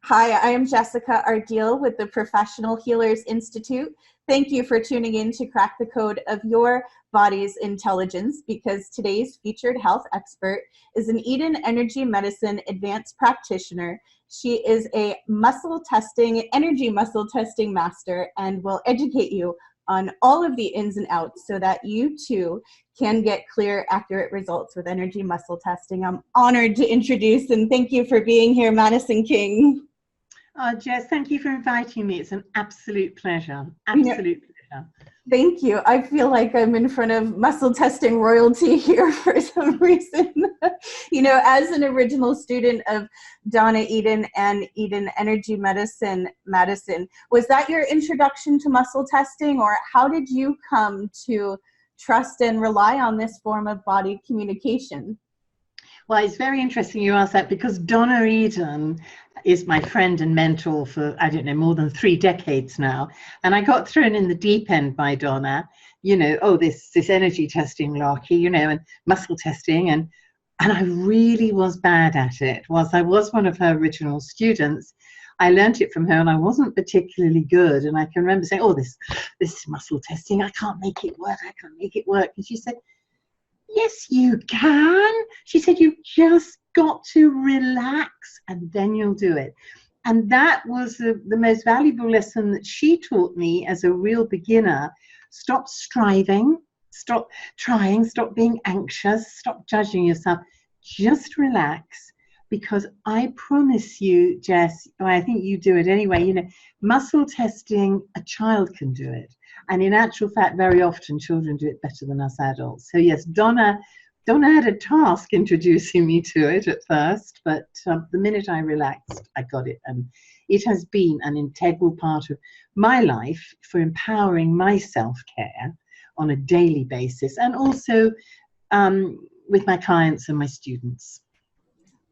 Hi, I am Jessica Ardeel with the Professional Healers Institute. Thank you for tuning in to crack the code of your body's intelligence, because today's featured health expert is an Eden Energy Medicine advanced practitioner. She is a energy muscle testing master, and will educate you on all of the ins and outs so that you too can get clear, accurate results with energy muscle testing. I'm honored to introduce and thank you for being here, Madison King. Jess, thank you for inviting me. It's an absolute pleasure. Pleasure. Thank you. I feel like I'm in front of muscle testing royalty here for some reason. As an original student of Donna Eden and Eden Energy Medicine, Madison, was that your introduction to muscle testing, or how did you come to trust and rely on this form of body communication? Well, it's very interesting you ask that, because Donna Eden is my friend and mentor for, more than 3 decades now. And I got thrown in the deep end by Donna, this energy testing larky, and muscle testing. And I really was bad at it. Whilst I was one of her original students, I learned it from her and I wasn't particularly good. And I can remember saying, this muscle testing, I can't make it work. And she said, yes, you can. She said, you just got to relax and then you'll do it. And that was the most valuable lesson that she taught me as a real beginner. Stop striving, stop trying, stop being anxious, stop judging yourself. Just relax, because I promise you, Jess, I think you do it anyway, muscle testing, a child can do it. And in actual fact, very often children do it better than us adults. So yes, Donna had a task introducing me to it at first, but the minute I relaxed, I got it. And it has been an integral part of my life for empowering my self-care on a daily basis, and also with my clients and my students.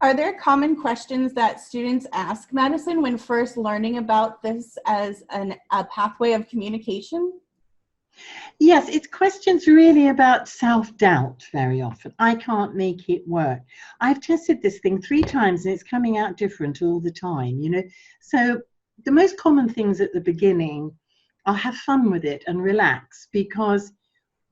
Are there common questions that students ask, Madison, when first learning about this as a pathway of communication? Yes, it's questions really about self-doubt very often. I can't make it work. I've tested this thing 3 times and it's coming out different all the time, So the most common things at the beginning are have fun with it and relax, because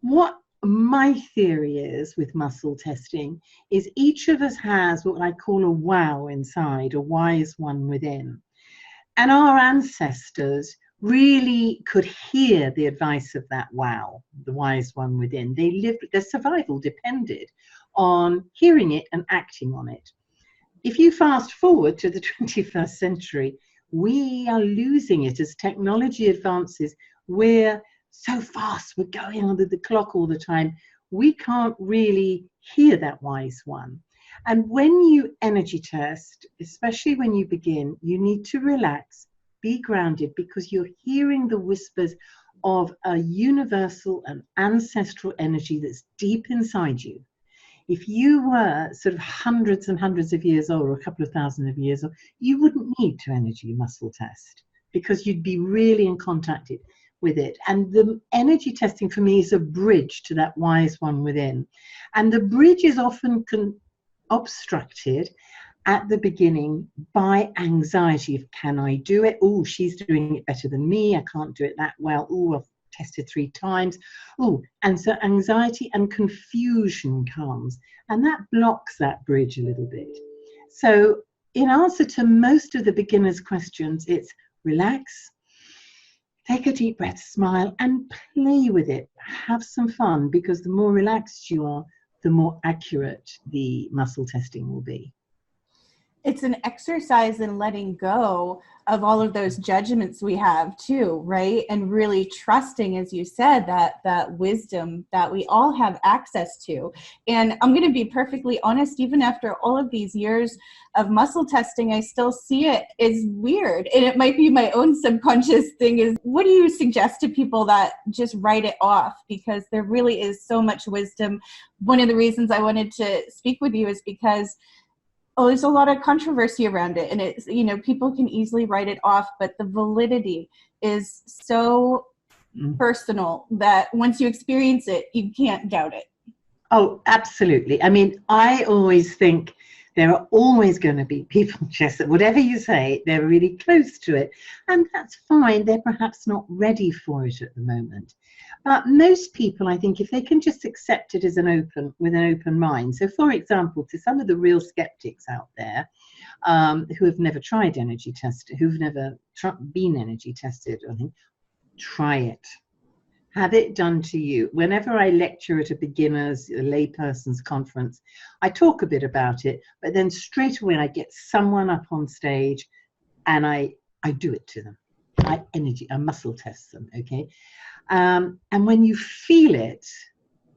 what my theory is with muscle testing is each of us has what I call a wow inside, a wise one within. And our ancestors really could hear the advice of that wow, the wise one within. Their survival depended on hearing it and acting on it. If you fast forward to the 21st century, we are losing it as technology advances. We're so fast, we're going under the clock all the time. We can't really hear that wise one. And when you energy test, especially when you begin, you need to relax, be grounded, because you're hearing the whispers of a universal and ancestral energy that's deep inside you. If you were sort of hundreds and hundreds of years old, or a couple of thousand of years old, you wouldn't need to energy muscle test, because you'd be really in contact with it. And the energy testing for me is a bridge to that wise one within. And the bridge is often obstructed at the beginning by anxiety of, can I do it? Oh, she's doing it better than me. I can't do it that well. Oh, I've tested 3 times. Oh, and so anxiety and confusion comes, and that blocks that bridge a little bit. So in answer to most of the beginners' questions, it's relax, take a deep breath, smile, and play with it. Have some fun, because the more relaxed you are, the more accurate the muscle testing will be. It's an exercise in letting go of all of those judgments we have too, right? And really trusting, as you said, that wisdom that we all have access to. And I'm going to be perfectly honest, even after all of these years of muscle testing, I still see it as weird. And it might be my own subconscious thing. Is what do you suggest to people that just write it off? Because there really is so much wisdom. One of the reasons I wanted to speak with you is because there's a lot of controversy around it, and it's, people can easily write it off, but the validity is so personal that once you experience it, you can't doubt it. Oh, absolutely. I mean, I always think There are always going to be people just that whatever you say, they're really close to it. And that's fine. They're perhaps not ready for it at the moment. But most people, I think, if they can just accept it as with an open mind. So, for example, to some of the real skeptics out there who have never tried energy tested, who've never been energy tested, I think, try it. Have it done to you. Whenever I lecture at a layperson's conference, I talk a bit about it, but then straight away I get someone up on stage and I do it to them. I muscle test them, okay? And when you feel it,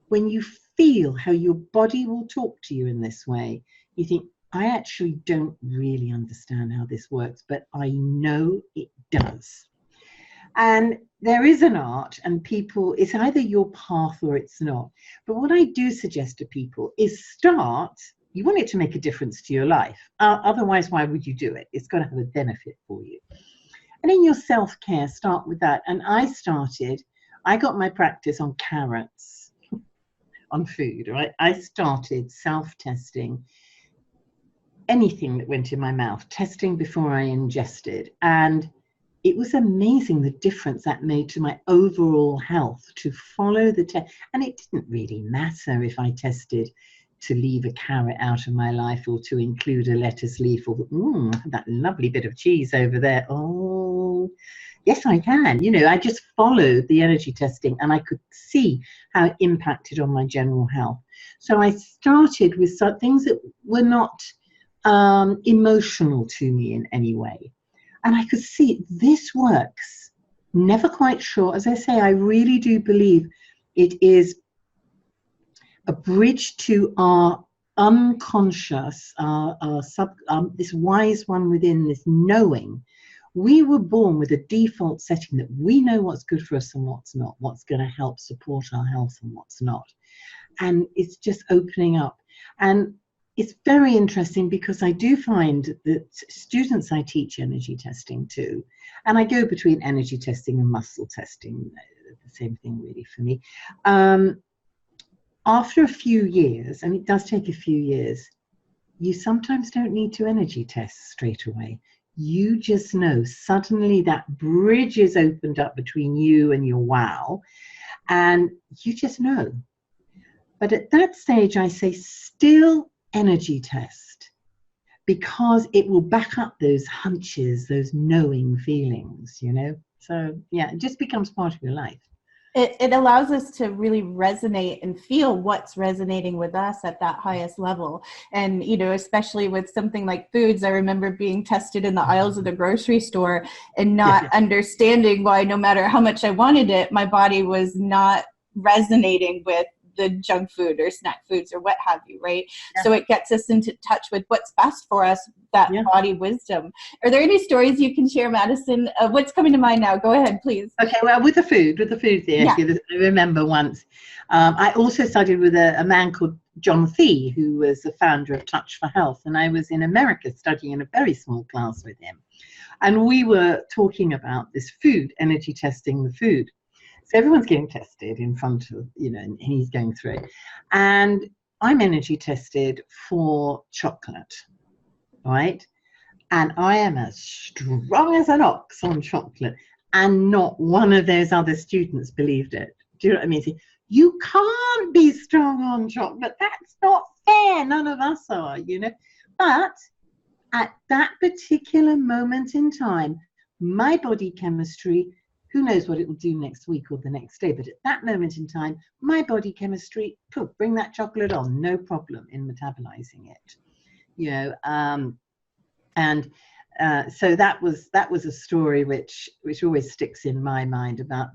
when you feel how your body will talk to you in this way, you think, I actually don't really understand how this works, but I know it does. And there is an art, and people, it's either your path or it's not. But what I do suggest to people is you want it to make a difference to your life. Otherwise, why would you do it? It's got to have a benefit for you. And in your self-care, start with that. And I got my practice on carrots, on food, right? I started self-testing anything that went in my mouth, testing before I ingested. And it was amazing the difference that made to my overall health to follow the test. And it didn't really matter if I tested to leave a carrot out of my life or to include a lettuce leaf or that lovely bit of cheese over there. Oh, yes, I can. You know, I just followed the energy testing and I could see how it impacted on my general health. So I started with some things that were not emotional to me in any way. And I could see this works. Never quite sure. As I say, I really do believe it is a bridge to our unconscious, this wise one within, this knowing. We were born with a default setting that we know what's good for us and what's not, what's going to help support our health and what's not. And it's just opening up. And it's very interesting because I do find that students I teach energy testing to, and I go between energy testing and muscle testing, the same thing really for me. After a few years, and it does take a few years, you sometimes don't need to energy test straight away. You just know suddenly that bridge is opened up between you and your wow, and you just know. But at that stage, I say still energy test, because it will back up those hunches, those knowing feelings, you know. So yeah, it just becomes part of your life. It allows us to really resonate and feel what's resonating with us at that highest level. And, you know, especially with something like foods, I remember being tested in the aisles of the grocery store and not understanding why, no matter how much I wanted it, my body was not resonating with the junk food or snack foods or what have you, right? Yeah. So it gets us into touch with what's best for us, that body wisdom. Are there any stories you can share, Madison? What's coming to mind now? Go ahead, please. Okay, well, with the food there, I remember once, I also studied with a man called John Thie, who was the founder of Touch for Health, and I was in America studying in a very small class with him. And we were talking about this food, energy testing the food. So everyone's getting tested in front of, you know, and he's going through it. And I'm energy tested for chocolate, right? And I am as strong as an ox on chocolate. And not one of those other students believed it. Do you know what I mean? See, you can't be strong on chocolate. That's not fair. None of us are, you know. But at that particular moment in time, my body chemistry, who knows what it will do next week or the next day, but at that moment in time, my body chemistry, poof, bring that chocolate on, no problem in metabolizing it, you know. So that was a story which always sticks in my mind about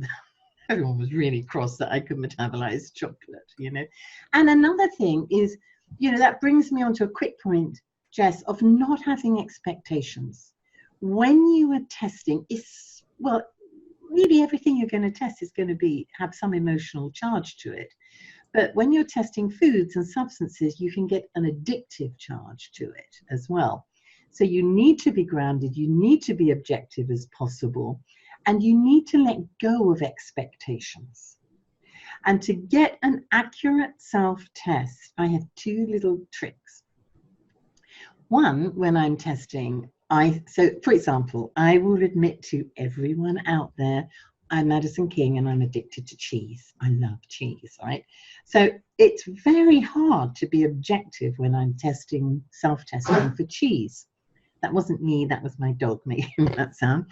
everyone was really cross that I could metabolize chocolate, you know. And another thing is, you know, that brings me on to a quick point, Jess, of not having expectations. When you are testing, really everything you're going to test is going to have some emotional charge to it. But when you're testing foods and substances, you can get an addictive charge to it as well. So you need to be grounded, you need to be objective as possible, and you need to let go of expectations. And to get an accurate self-test, I have two little tricks. One, when I'm testing, so for example, I will admit to everyone out there, I'm Madison King and I'm addicted to cheese. I love cheese, right? So it's very hard to be objective when I'm self-testing for cheese. That wasn't me, that was my dog making that sound.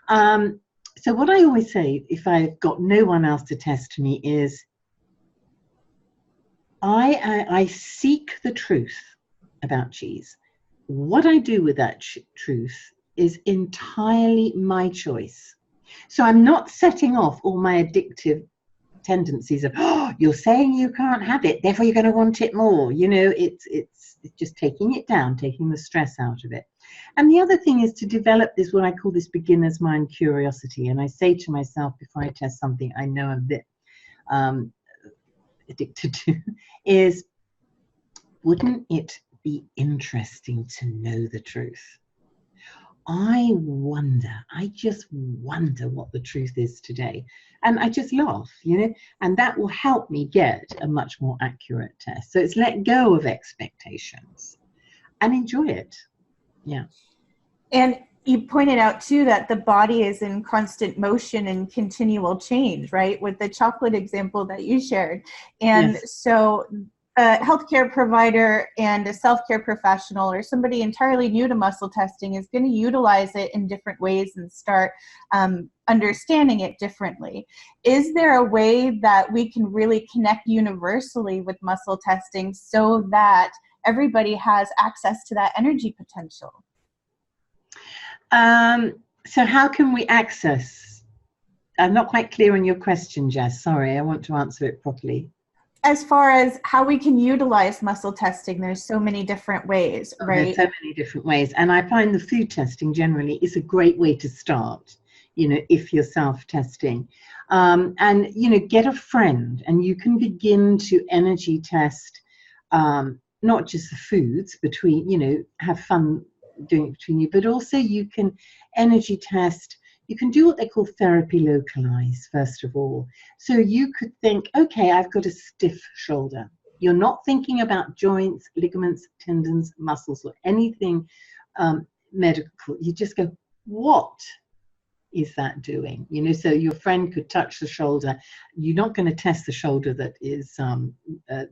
So what I always say, if I've got no one else to test me, is I seek the truth about cheese. What I do with that truth is entirely my choice. So I'm not setting off all my addictive tendencies of, oh, you're saying you can't have it, therefore you're going to want it more. You know, it's just taking it down, taking the stress out of it. And the other thing is to develop this, what I call this beginner's mind curiosity. And I say to myself before I test something I know I'm a bit addicted to, is, wouldn't it be interesting to know the truth? I just wonder what the truth is today. And I just laugh, you know, and that will help me get a much more accurate test. So it's let go of expectations and enjoy it. Yeah. And you pointed out too that the body is in constant motion and continual change, right? With the chocolate example that you shared. And Yes. so a healthcare provider and a self-care professional or somebody entirely new to muscle testing is going to utilize it in different ways and start understanding it differently. Is there a way that we can really connect universally with muscle testing so that everybody has access to that energy potential? So how can we access? I'm not quite clear on your question, Jess. Sorry, I want to answer it properly. As far as how we can utilize muscle testing, there's so many different ways, right? There's so many different ways. And I find the food testing generally is a great way to start, you know, if you're self-testing. And, you know, get a friend and you can begin to energy test, not just the foods between, you know, have fun doing it between you, but also you can energy test. You can do what they call therapy localized, first of all. So you could think, okay, I've got a stiff shoulder. You're not thinking about joints, ligaments, tendons, muscles, or anything medical. You just go, what is that doing? You know, so your friend could touch the shoulder. You're not going to test the shoulder that is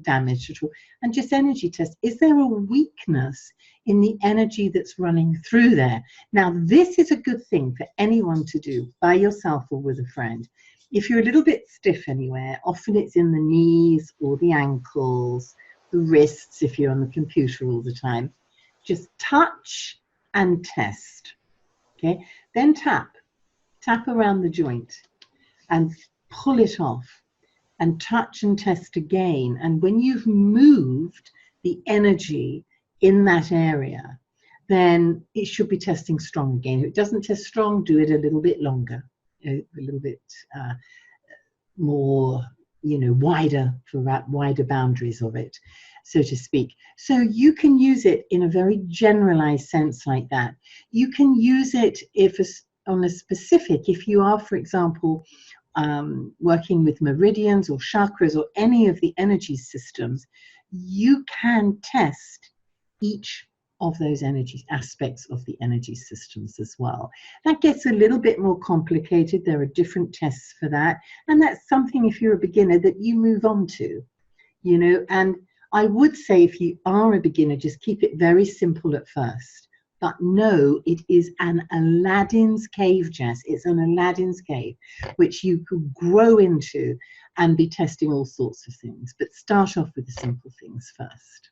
damaged at all. And just energy test. Is there a weakness in the energy that's running through there? Now, this is a good thing for anyone to do by yourself or with a friend. If you're a little bit stiff anywhere, often it's in the knees or the ankles, the wrists, if you're on the computer all the time. Just touch and test. Okay, then tap around the joint and pull it off and touch and test again. And when you've moved the energy in that area, then it should be testing strong again. If it doesn't test strong, do it a little bit longer, a little bit more, you know, wider, for wider boundaries of it, so to speak. So you can use it in a very generalized sense like that. You can use it on a specific, if you are, for example, working with meridians or chakras or any of the energy systems, you can test each of those energy aspects of the energy systems as well. That gets a little bit more complicated. There are different tests for that. And that's something, if you're a beginner, that you move on to, you know. And I would say if you are a beginner, just keep it very simple at first. But no, it is an Aladdin's cave, Jess. It's an Aladdin's cave, which you could grow into and be testing all sorts of things. But start off with the simple things first.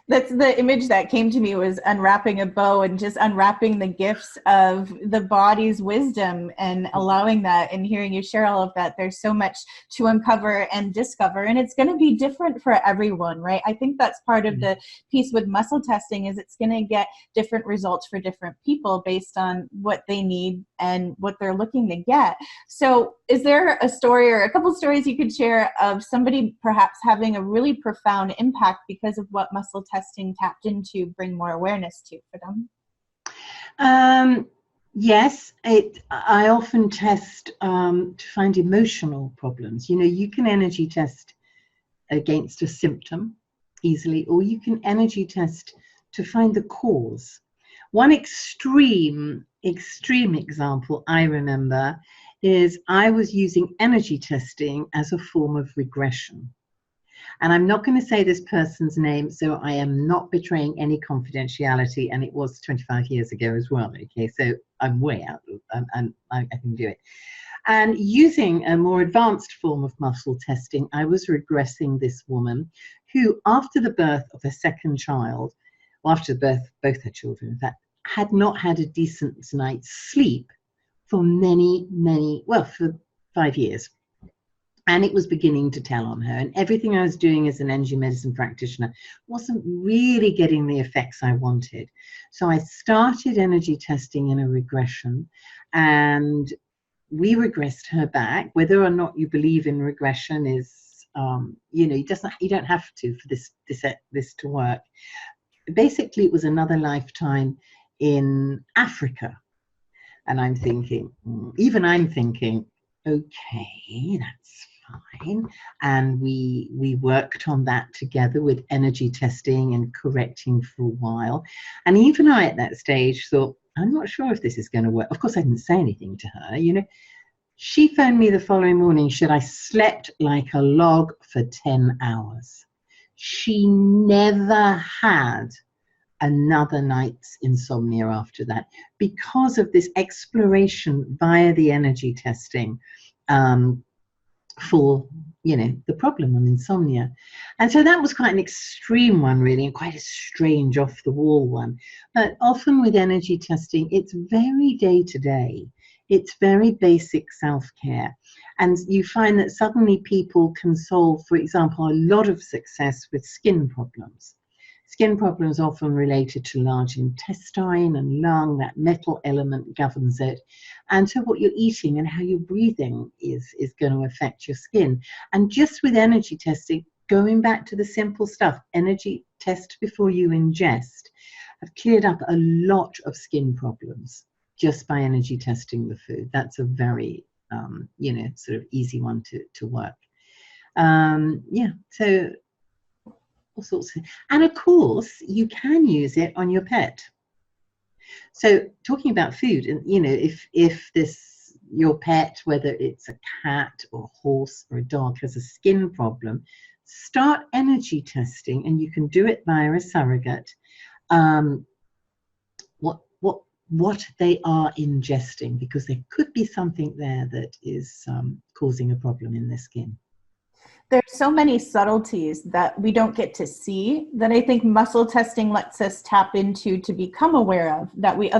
That's the image that came to me, was unwrapping a bow and just unwrapping the gifts of the body's wisdom and allowing that, and hearing you share all of that. There's so much to uncover and discover, and it's going to be different for everyone, right? I think that's part of the piece with muscle testing, is it's going to get different results for different people based on what they need and what they're looking to get. So is there a story or a couple stories you could share of somebody perhaps having a really profound impact because of what muscle testing tapped into bring more awareness to for them? Yes, I often test to find emotional problems. You know, you can energy test against a symptom easily, or you can energy test to find the cause. One extreme example I remember is I was using energy testing as a form of regression. And I'm not going to say this person's name, so I am not betraying any confidentiality, and it was 25 years ago as well, okay? So I'm way out, I can do it. And using a more advanced form of muscle testing, I was regressing this woman who, after the birth of her second child, well, after the birth of both her children, in fact, had not had a decent night's sleep for for 5 years. And it was beginning to tell on her. And everything I was doing as an energy medicine practitioner wasn't really getting the effects I wanted. So I started energy testing in a regression, and we regressed her back. Whether or not you believe in regression is, you don't have to for this to work. Basically, it was another lifetime in Africa. And I'm thinking, okay, that's fine. And we worked on that together with energy testing and correcting for a while. And even I, at that stage, thought, I'm not sure if this is going to work. Of course, I didn't say anything to her. She phoned me the following morning. I slept like a log for 10 hours. She never had another night's insomnia after that, because of this exploration via the energy testing for the problem of insomnia. And so that was quite an extreme one, really, and quite a strange, off the wall one. But often with energy testing, it's very day to day. It's very basic self-care. And you find that suddenly people can solve, for example, a lot of success with skin problems. Skin problems often related to large intestine and lung. That metal element governs it. And so what you're eating and how you're breathing is going to affect your skin. And just with energy testing, going back to the simple stuff, energy test before you ingest, I've cleared up a lot of skin problems just by energy testing the food. That's a very, sort of easy one to work. So all sorts of, and of course you can use it on your pet. So talking about food, and if your pet, whether it's a cat or a horse or a dog, has a skin problem, start energy testing, and you can do it via a surrogate. What they are ingesting, because there could be something there that is causing a problem in their skin. There's so many subtleties that we don't get to see that I think muscle testing lets us tap into, to become aware of, that we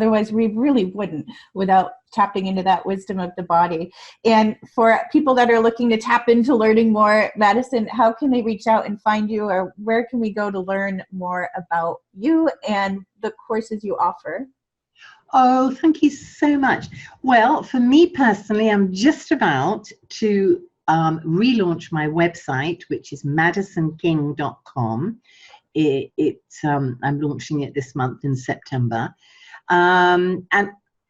really wouldn't without tapping into that wisdom of the body. And for people that are looking to tap into learning more, Madison, how can they reach out and find you, or where can we go to learn more about you and the courses you offer? Oh, thank you so much. Well, for me personally, I'm just about to relaunch my website, which is madisonking.com. I'm launching it this month in September. And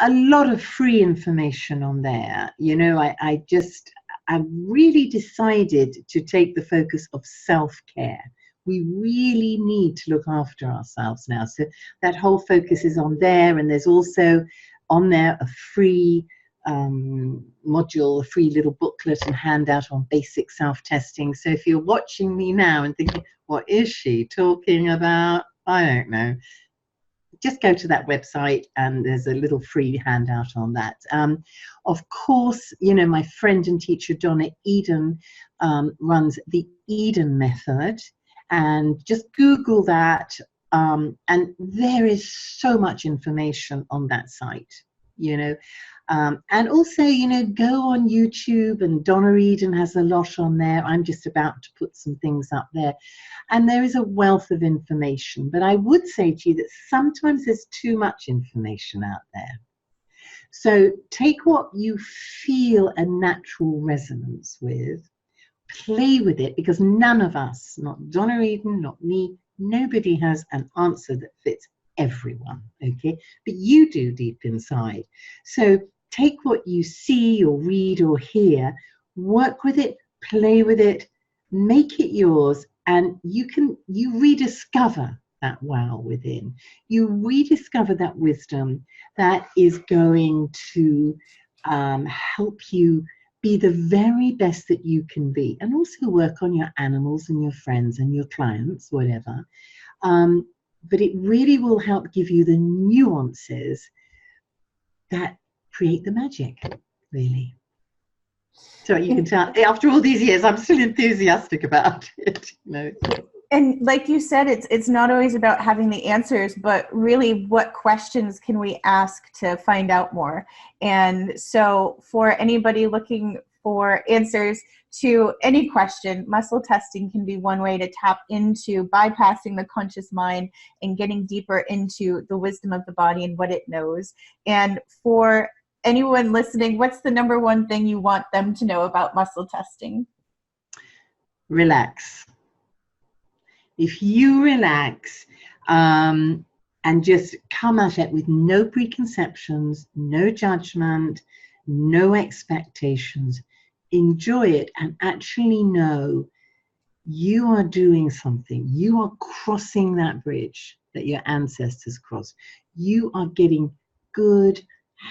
a lot of free information on there. I really decided to take the focus of self-care. We really need to look after ourselves now. So that whole focus is on there. And there's also on there a free module, a free little booklet and handout on basic self-testing. So if you're watching me now and thinking, what is she talking about? I don't know. Just go to that website and there's a little free handout on that. Of course, my friend and teacher Donna Eden runs the Eden Method, and just Google that, and there is so much information on that site, and also, go on YouTube, and Donna Eden has a lot on there. I'm just about to put some things up there, and there is a wealth of information. But I would say to you that sometimes there's too much information out there. So take what you feel a natural resonance with, play with it, because none of us, not Donna Eden, not me, nobody has an answer that fits everyone, okay? But you do deep inside. So take what you see or read or hear, work with it, play with it, make it yours, and you rediscover that wow within. You rediscover that wisdom that is going to help you be the very best that you can be, and also work on your animals and your friends and your clients, whatever. But it really will help give you the nuances that create the magic, really. So you can tell, after all these years, I'm still enthusiastic about it. You know. And like you said, it's not always about having the answers, but really what questions can we ask to find out more? And so for anybody looking for answers to any question, muscle testing can be one way to tap into bypassing the conscious mind and getting deeper into the wisdom of the body and what it knows. And for anyone listening, what's the number one thing you want them to know about muscle testing? Relax. If you relax and just come at it with no preconceptions, no judgment, no expectations, enjoy it and actually know you are doing something. You are crossing that bridge that your ancestors crossed. You are getting good,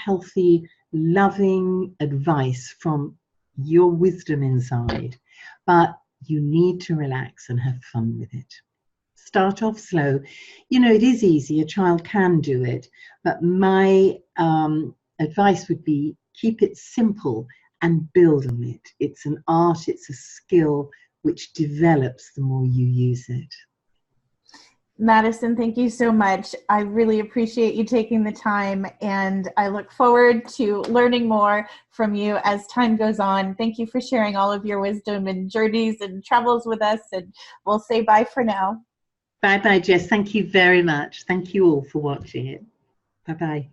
healthy, loving advice from your wisdom inside. But you need to relax and have fun with it. Start off slow. You know, it is easy. A child can do it. But my advice would be keep it simple and build on it. It's an art, it's a skill which develops the more you use it. Madison, thank you so much. I really appreciate you taking the time, and I look forward to learning more from you as time goes on. Thank you for sharing all of your wisdom and journeys and travels with us, and we'll say bye for now. Bye-bye, Jess. Thank you very much. Thank you all for watching it. Bye-bye.